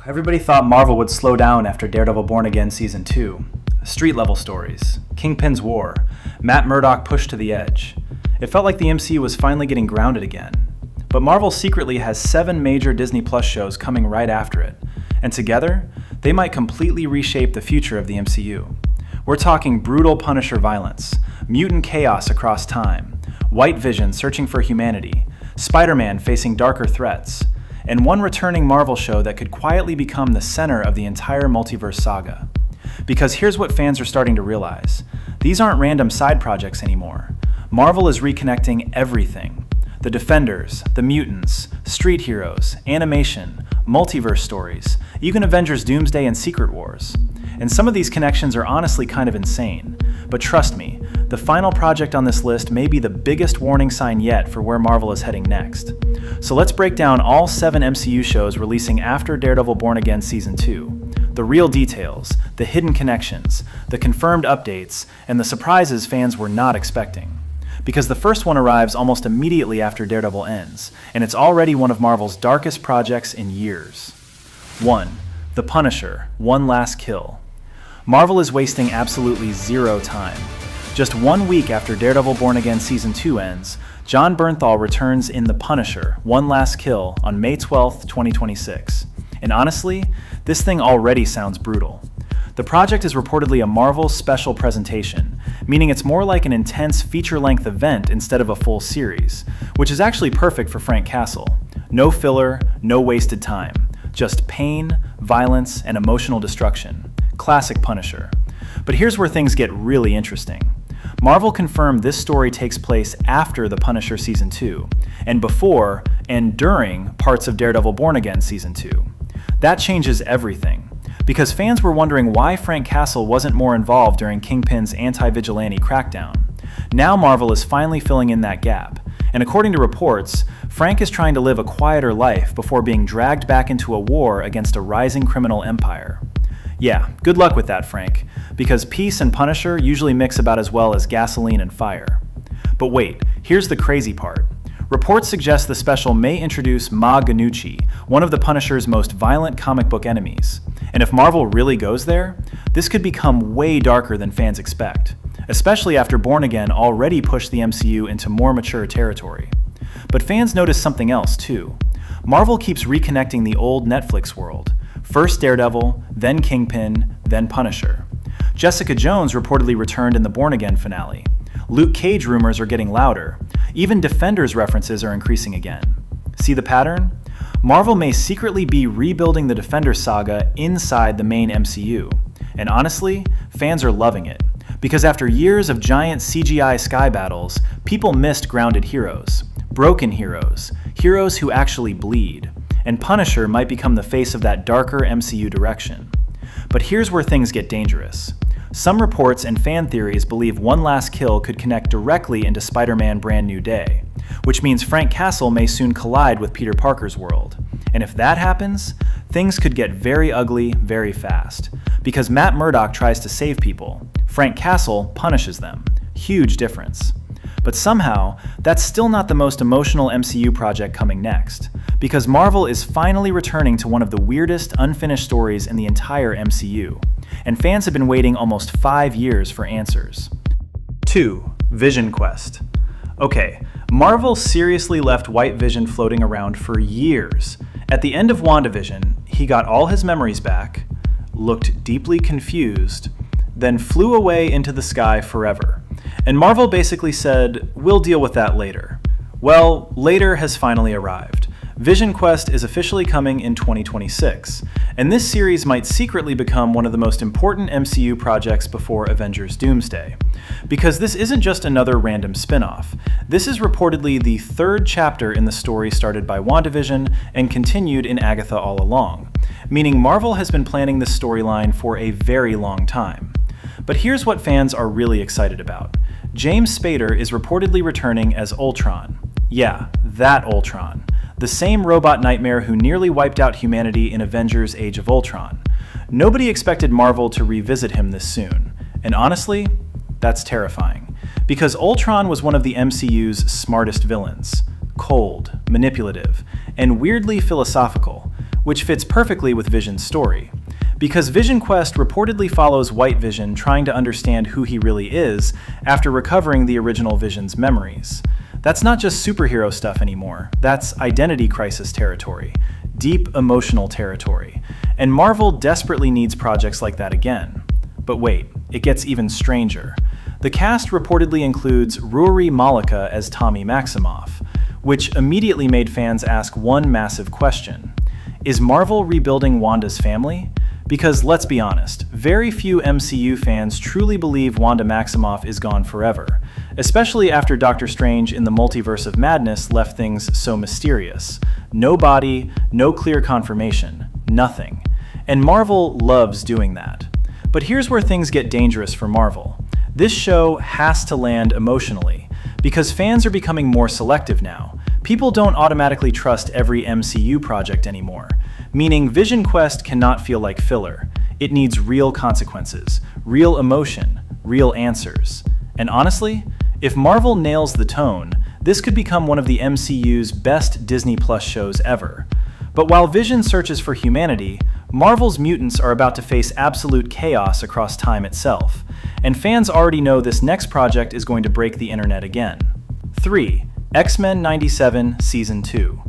Everybody thought Marvel would slow down after Daredevil Born Again Season 2. Street-level stories, Kingpin's war, Matt Murdock pushed to the edge. It felt like the MCU was finally getting grounded again. But Marvel secretly has 7 major Disney Plus shows coming right after it, and together, they might completely reshape the future of the MCU. We're talking brutal Punisher violence, mutant chaos across time, White Vision searching for humanity, Spider-Man facing darker threats, and one returning Marvel show that could quietly become the center of the entire multiverse saga. Because here's what fans are starting to realize. These aren't random side projects anymore. Marvel is reconnecting everything. The Defenders, the Mutants, street heroes, animation, multiverse stories, even Avengers Doomsday and Secret Wars. And some of these connections are honestly kind of insane. But trust me, the final project on this list may be the biggest warning sign yet for where Marvel is heading next. So let's break down all 7 MCU shows releasing after Daredevil Born Again Season 2. The real details, the hidden connections, the confirmed updates, and the surprises fans were not expecting. Because the first one arrives almost immediately after Daredevil ends, and it's already one of Marvel's darkest projects in years. 1. The Punisher, One Last Kill. Marvel is wasting absolutely zero time. Just 1 week after Daredevil Born Again Season 2 ends, Jon Bernthal returns in The Punisher, One Last Kill on May 12, 2026. And honestly, this thing already sounds brutal. The project is reportedly a Marvel special presentation, meaning it's more like an intense feature-length event instead of a full series, which is actually perfect for Frank Castle. No filler, no wasted time. Just pain, violence, and emotional destruction. Classic Punisher. But here's where things get really interesting. Marvel confirmed this story takes place after The Punisher Season 2, and before and during parts of Daredevil Born Again Season 2. That changes everything, because fans were wondering why Frank Castle wasn't more involved during Kingpin's anti-vigilante crackdown. Now Marvel is finally filling in that gap, and according to reports, Frank is trying to live a quieter life before being dragged back into a war against a rising criminal empire. Yeah, good luck with that, Frank, because peace and Punisher usually mix about as well as gasoline and fire. But wait, here's the crazy part. Reports suggest the special may introduce Ma Ganucci, one of the Punisher's most violent comic book enemies. And if Marvel really goes there, this could become way darker than fans expect, especially after Born Again already pushed the MCU into more mature territory. But fans notice something else too. Marvel keeps reconnecting the old Netflix world. First Daredevil, then Kingpin, then Punisher. Jessica Jones reportedly returned in the Born Again finale. Luke Cage rumors are getting louder. Even Defenders references are increasing again. See the pattern? Marvel may secretly be rebuilding the Defenders saga inside the main MCU. And honestly, fans are loving it. Because after years of giant CGI sky battles, people missed grounded heroes, broken heroes, heroes who actually bleed. And Punisher might become the face of that darker MCU direction. But here's where things get dangerous. Some reports and fan theories believe One Last Kill could connect directly into Spider-Man Brand New Day, which means Frank Castle may soon collide with Peter Parker's world. And if that happens, things could get very ugly very fast. Because Matt Murdock tries to save people, Frank Castle punishes them. Huge difference. But somehow, that's still not the most emotional MCU project coming next, because Marvel is finally returning to one of the weirdest unfinished stories in the entire MCU, and fans have been waiting almost 5 years for answers. 2. VisionQuest. Okay, Marvel seriously left White Vision floating around for years. At the end of WandaVision, he got all his memories back, looked deeply confused, then flew away into the sky forever. And Marvel basically said, we'll deal with that later. Well, later has finally arrived. VisionQuest is officially coming in 2026, and this series might secretly become one of the most important MCU projects before Avengers Doomsday. Because this isn't just another random spin-off. This is reportedly the 3rd chapter in the story started by WandaVision and continued in Agatha all along, meaning Marvel has been planning this storyline for a very long time. But here's what fans are really excited about. James Spader is reportedly returning as Ultron. Yeah, that Ultron. The same robot nightmare who nearly wiped out humanity in Avengers Age of Ultron. Nobody expected Marvel to revisit him this soon. And honestly, that's terrifying. Because Ultron was one of the MCU's smartest villains. Cold, manipulative, and weirdly philosophical, which fits perfectly with Vision's story. Because VisionQuest reportedly follows White Vision trying to understand who he really is after recovering the original Vision's memories. That's not just superhero stuff anymore, that's identity crisis territory, deep emotional territory, and Marvel desperately needs projects like that again. But wait, it gets even stranger. The cast reportedly includes Rory Malika as Tommy Maximoff, which immediately made fans ask one massive question. Is Marvel rebuilding Wanda's family? Because let's be honest, very few MCU fans truly believe Wanda Maximoff is gone forever, especially after Doctor Strange in the Multiverse of Madness left things so mysterious. No body, no clear confirmation, nothing. And Marvel loves doing that. But here's where things get dangerous for Marvel. This show has to land emotionally, because fans are becoming more selective now. People don't automatically trust every MCU project anymore, meaning VisionQuest cannot feel like filler. It needs real consequences, real emotion, real answers. And honestly, if Marvel nails the tone, this could become one of the MCU's best Disney Plus shows ever. But while Vision searches for humanity, Marvel's mutants are about to face absolute chaos across time itself, and fans already know this next project is going to break the internet again. 3. X-Men 97 Season 2.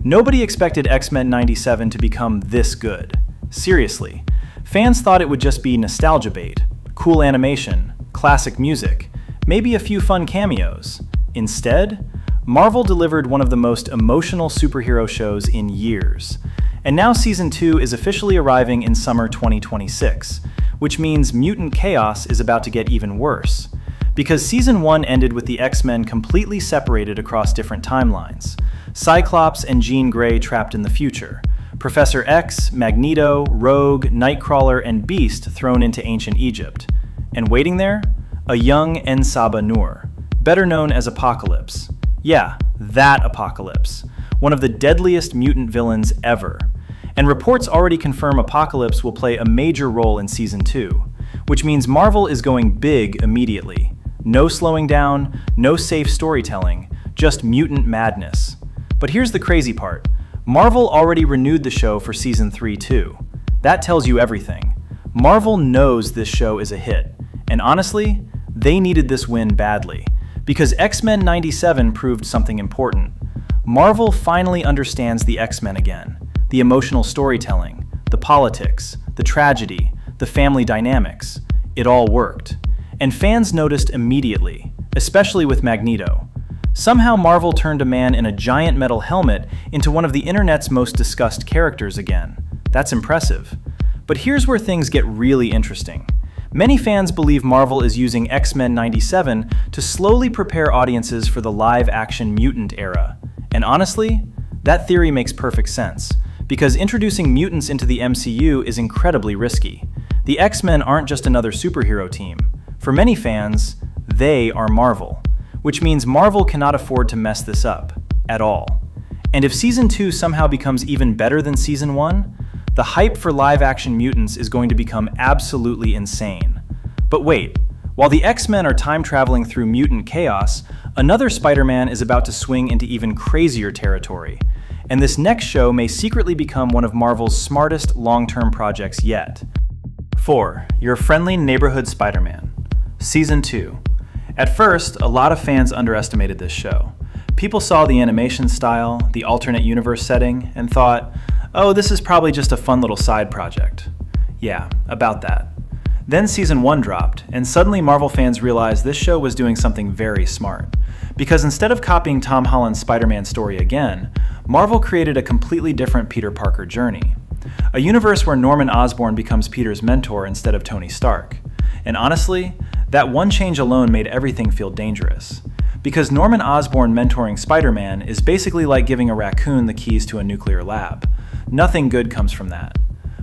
Nobody expected X-Men 97 to become this good. Seriously. Fans thought it would just be nostalgia bait, cool animation, classic music, maybe a few fun cameos. Instead, Marvel delivered one of the most emotional superhero shows in years. And now Season 2 is officially arriving in summer 2026, which means mutant chaos is about to get even worse. Because Season 1 ended with the X-Men completely separated across different timelines. Cyclops and Jean Grey trapped in the future. Professor X, Magneto, Rogue, Nightcrawler, and Beast thrown into ancient Egypt. And waiting there? A young Ensaba Nur, better known as Apocalypse. Yeah, that Apocalypse. One of the deadliest mutant villains ever. And reports already confirm Apocalypse will play a major role in Season 2, which means Marvel is going big immediately. No slowing down, no safe storytelling, just mutant madness. But here's the crazy part. Marvel already renewed the show for Season 3 too. That tells you everything. Marvel knows this show is a hit, and honestly, they needed this win badly, because X-Men 97 proved something important. Marvel finally understands the X-Men again, the emotional storytelling, the politics, the tragedy, the family dynamics. It all worked. And fans noticed immediately, especially with Magneto. Somehow Marvel turned a man in a giant metal helmet into one of the internet's most discussed characters again. That's impressive. But here's where things get really interesting. Many fans believe Marvel is using X-Men 97 to slowly prepare audiences for the live-action mutant era. And honestly, that theory makes perfect sense, because introducing mutants into the MCU is incredibly risky. The X-Men aren't just another superhero team. For many fans, they are Marvel, which means Marvel cannot afford to mess this up, at all. And if Season 2 somehow becomes even better than Season 1, the hype for live-action mutants is going to become absolutely insane. But wait, while the X-Men are time-traveling through mutant chaos, another Spider-Man is about to swing into even crazier territory. And this next show may secretly become one of Marvel's smartest long-term projects yet. 4. Your Friendly Neighborhood Spider-Man. Season 2. At first, a lot of fans underestimated this show. People saw the animation style, the alternate universe setting, and thought, oh, this is probably just a fun little side project. Yeah, about that. Then Season 1 dropped, and suddenly Marvel fans realized this show was doing something very smart. Because instead of copying Tom Holland's Spider-Man story again, Marvel created a completely different Peter Parker journey. A universe where Norman Osborn becomes Peter's mentor instead of Tony Stark. And honestly, that one change alone made everything feel dangerous. Because Norman Osborn mentoring Spider-Man is basically like giving a raccoon the keys to a nuclear lab. Nothing good comes from that.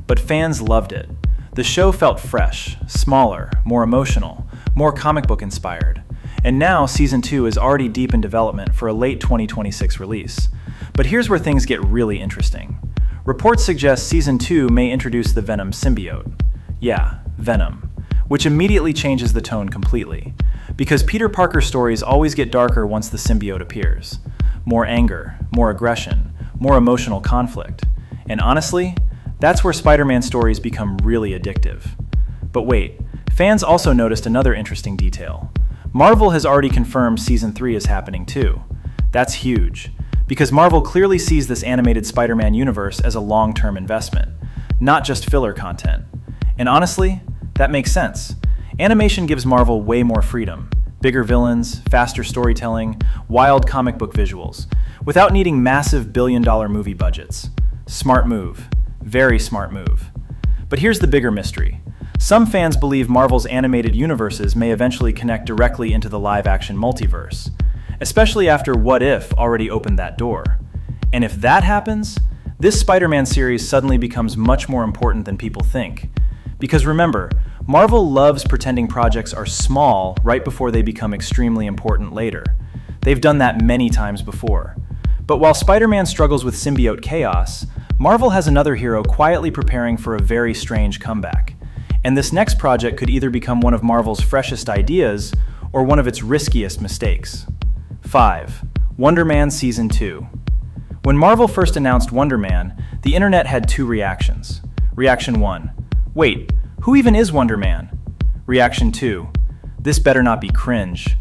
But fans loved it. The show felt fresh, smaller, more emotional, more comic book inspired. And now Season 2 is already deep in development for a late 2026 release. But here's where things get really interesting. Reports suggest Season 2 may introduce the Venom symbiote. Yeah, Venom. Which immediately changes the tone completely. Because Peter Parker stories always get darker once the symbiote appears. More anger, more aggression, more emotional conflict. And honestly, that's where Spider-Man stories become really addictive. But wait, fans also noticed another interesting detail. Marvel has already confirmed Season 3 is happening too. That's huge, because Marvel clearly sees this animated Spider-Man universe as a long-term investment, not just filler content. And honestly, that makes sense. Animation gives Marvel way more freedom. Bigger villains, faster storytelling, wild comic book visuals, without needing massive billion-dollar movie budgets. Smart move. Very smart move. But here's the bigger mystery. Some fans believe Marvel's animated universes may eventually connect directly into the live-action multiverse, especially after What If already opened that door. And if that happens, this Spider-Man series suddenly becomes much more important than people think. Because remember, Marvel loves pretending projects are small right before they become extremely important later. They've done that many times before. But while Spider-Man struggles with symbiote chaos, Marvel has another hero quietly preparing for a very strange comeback. And this next project could either become one of Marvel's freshest ideas or one of its riskiest mistakes. 5. Wonder Man Season 2. When Marvel first announced Wonder Man, the internet had two reactions. Reaction 1. Wait, who even is Wonder Man? Reaction 2. This better not be cringe.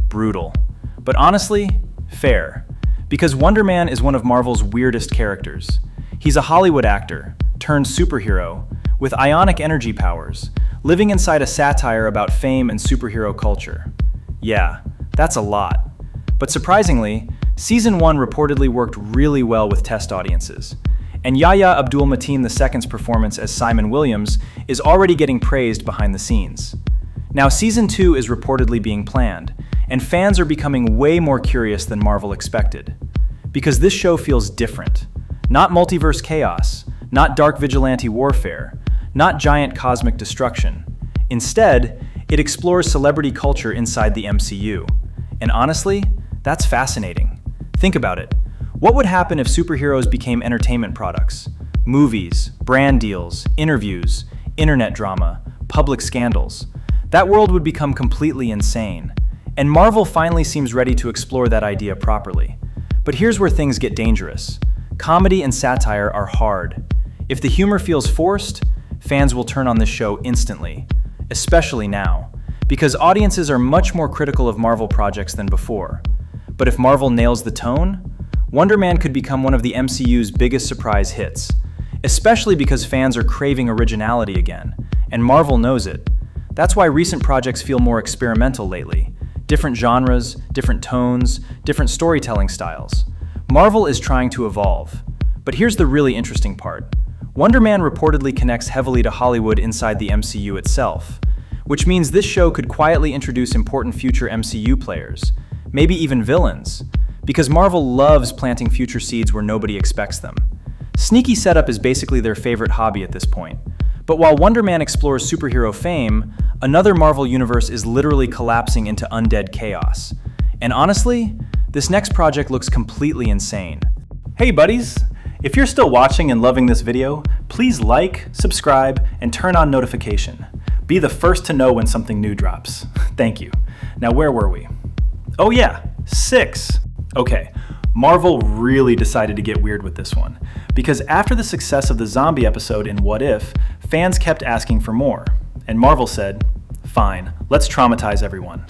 Brutal. But honestly, fair. Because Wonder Man is one of Marvel's weirdest characters. He's a Hollywood actor, turned superhero, with ionic energy powers, living inside a satire about fame and superhero culture. Yeah, that's a lot. But surprisingly, Season 1 reportedly worked really well with test audiences. And Yahya Abdul-Mateen II's performance as Simon Williams is already getting praised behind the scenes. Now, Season 2 is reportedly being planned, and fans are becoming way more curious than Marvel expected. Because this show feels different. Not multiverse chaos, not dark vigilante warfare, not giant cosmic destruction. Instead, it explores celebrity culture inside the MCU. And honestly, that's fascinating. Think about it. What would happen if superheroes became entertainment products? Movies, brand deals, interviews, internet drama, public scandals. That world would become completely insane. And Marvel finally seems ready to explore that idea properly. But here's where things get dangerous. Comedy and satire are hard. If the humor feels forced, fans will turn on this show instantly, especially now, because audiences are much more critical of Marvel projects than before. But if Marvel nails the tone, Wonder Man could become one of the MCU's biggest surprise hits, especially because fans are craving originality again, and Marvel knows it. That's why recent projects feel more experimental lately. Different genres, different tones, different storytelling styles. Marvel is trying to evolve. But here's the really interesting part. Wonder Man reportedly connects heavily to Hollywood inside the MCU itself, which means this show could quietly introduce important future MCU players, maybe even villains, because Marvel loves planting future seeds where nobody expects them. Sneaky setup is basically their favorite hobby at this point. But while Wonder Man explores superhero fame, another Marvel universe is literally collapsing into undead chaos. And honestly, this next project looks completely insane. Hey buddies! If you're still watching and loving this video, please like, subscribe, and turn on notification. Be the first to know when something new drops. Thank you. Now where were we? Oh yeah, 6. Okay, Marvel really decided to get weird with this one, because after the success of the zombie episode in What If, fans kept asking for more, and Marvel said, fine, let's traumatize everyone.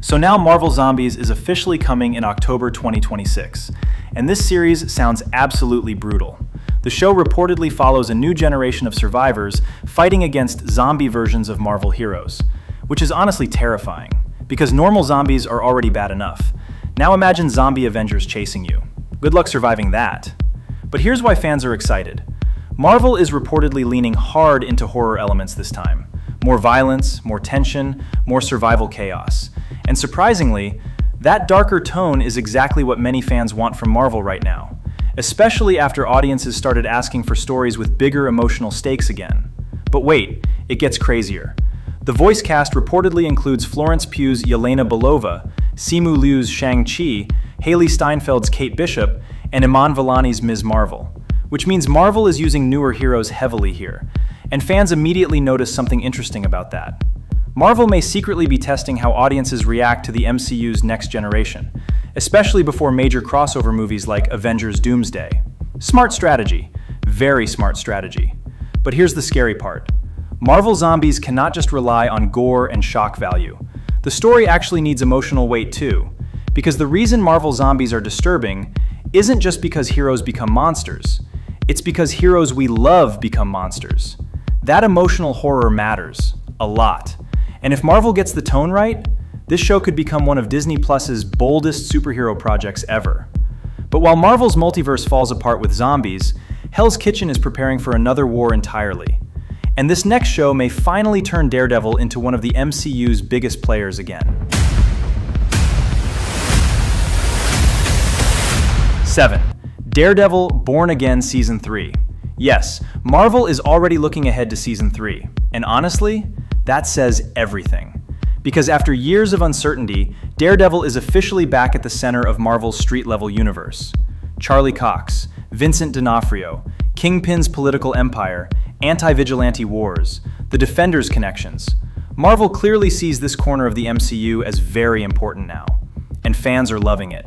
So now Marvel Zombies is officially coming in October 2026, and this series sounds absolutely brutal. The show reportedly follows a new generation of survivors fighting against zombie versions of Marvel heroes, which is honestly terrifying, because normal zombies are already bad enough. Now imagine zombie Avengers chasing you. Good luck surviving that. But here's why fans are excited. Marvel is reportedly leaning hard into horror elements this time. More violence, more tension, more survival chaos. And surprisingly, that darker tone is exactly what many fans want from Marvel right now, especially after audiences started asking for stories with bigger emotional stakes again. But wait, it gets crazier. The voice cast reportedly includes Florence Pugh's Yelena Belova, Simu Liu's Shang-Chi, Haley Steinfeld's Kate Bishop, and Iman Vellani's Ms. Marvel, which means Marvel is using newer heroes heavily here, and fans immediately notice something interesting about that. Marvel may secretly be testing how audiences react to the MCU's next generation, especially before major crossover movies like Avengers Doomsday. Smart strategy. Very smart strategy. But here's the scary part. Marvel zombies cannot just rely on gore and shock value. The story actually needs emotional weight too, because the reason Marvel zombies are disturbing isn't just because heroes become monsters. It's because heroes we love become monsters. That emotional horror matters a lot. And if Marvel gets the tone right, this show could become one of Disney Plus's boldest superhero projects ever. But while Marvel's multiverse falls apart with zombies, Hell's Kitchen is preparing for another war entirely. And this next show may finally turn Daredevil into one of the MCU's biggest players again. 7. Daredevil Born Again Season 3. Yes, Marvel is already looking ahead to Season 3. And honestly, that says everything. Because after years of uncertainty, Daredevil is officially back at the center of Marvel's street-level universe. Charlie Cox, Vincent D'Onofrio, Kingpin's political empire, anti-vigilante wars, the Defenders connections. Marvel clearly sees this corner of the MCU as very important now, and fans are loving it.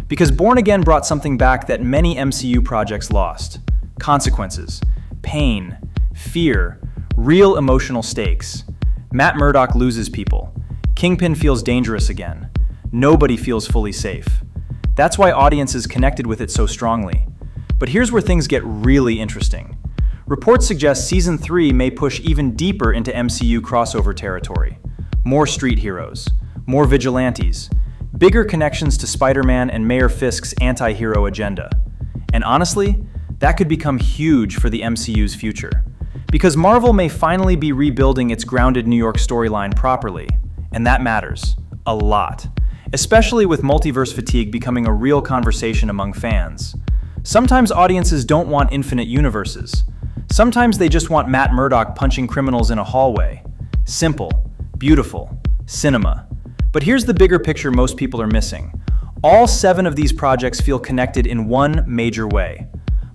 Because Born Again brought something back that many MCU projects lost. Consequences, pain, fear, real emotional stakes. Matt Murdock loses people. Kingpin feels dangerous again. Nobody feels fully safe. That's why audiences connected with it so strongly. But here's where things get really interesting. Reports suggest Season 3 may push even deeper into MCU crossover territory. More street heroes, more vigilantes, bigger connections to Spider-Man and Mayor Fisk's anti-hero agenda. And honestly, that could become huge for the MCU's future. Because Marvel may finally be rebuilding its grounded New York storyline properly, and that matters a lot, especially with multiverse fatigue becoming a real conversation among fans. Sometimes audiences don't want infinite universes. Sometimes they just want Matt Murdock punching criminals in a hallway. Simple, beautiful, cinema. But here's the bigger picture most people are missing. All 7 of these projects feel connected in one major way.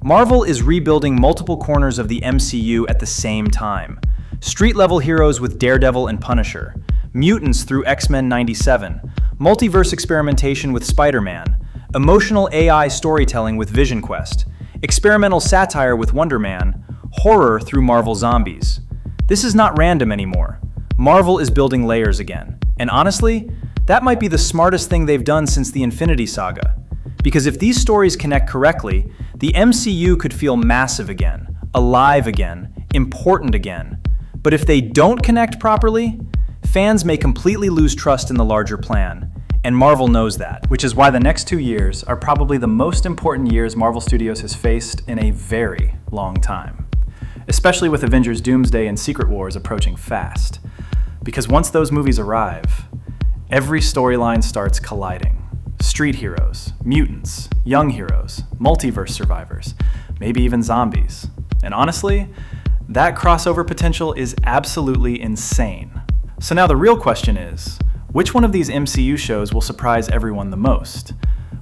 Marvel is rebuilding multiple corners of the MCU at the same time. Street-level heroes with Daredevil and Punisher, mutants through X-Men 97, multiverse experimentation with Spider-Man, emotional AI storytelling with VisionQuest, experimental satire with Wonder Man, horror through Marvel Zombies. This is not random anymore. Marvel is building layers again. And honestly, that might be the smartest thing they've done since the Infinity Saga. Because if these stories connect correctly, the MCU could feel massive again, alive again, important again. But if they don't connect properly, fans may completely lose trust in the larger plan. And Marvel knows that. Which is why the next 2 years are probably the most important years Marvel Studios has faced in a very long time. Especially with Avengers Doomsday and Secret Wars approaching fast. Because once those movies arrive, every storyline starts colliding. Street heroes, mutants, young heroes, multiverse survivors, maybe even zombies. And honestly, that crossover potential is absolutely insane. So now the real question is, which one of these MCU shows will surprise everyone the most?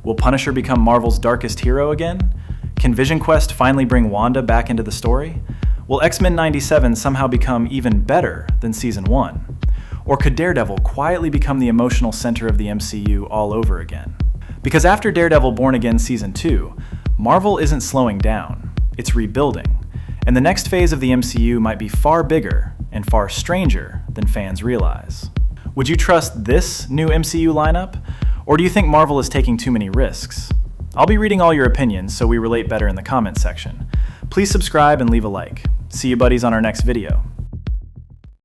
Will Punisher become Marvel's darkest hero again? Can VisionQuest finally bring Wanda back into the story? Will X-Men 97 somehow become even better than Season 1? Or could Daredevil quietly become the emotional center of the MCU all over again? Because after Daredevil Born Again Season 2, Marvel isn't slowing down, it's rebuilding. And the next phase of the MCU might be far bigger and far stranger than fans realize. Would you trust this new MCU lineup? Or do you think Marvel is taking too many risks? I'll be reading all your opinions so we relate better in the comments section. Please subscribe and leave a like. See you buddies on our next video.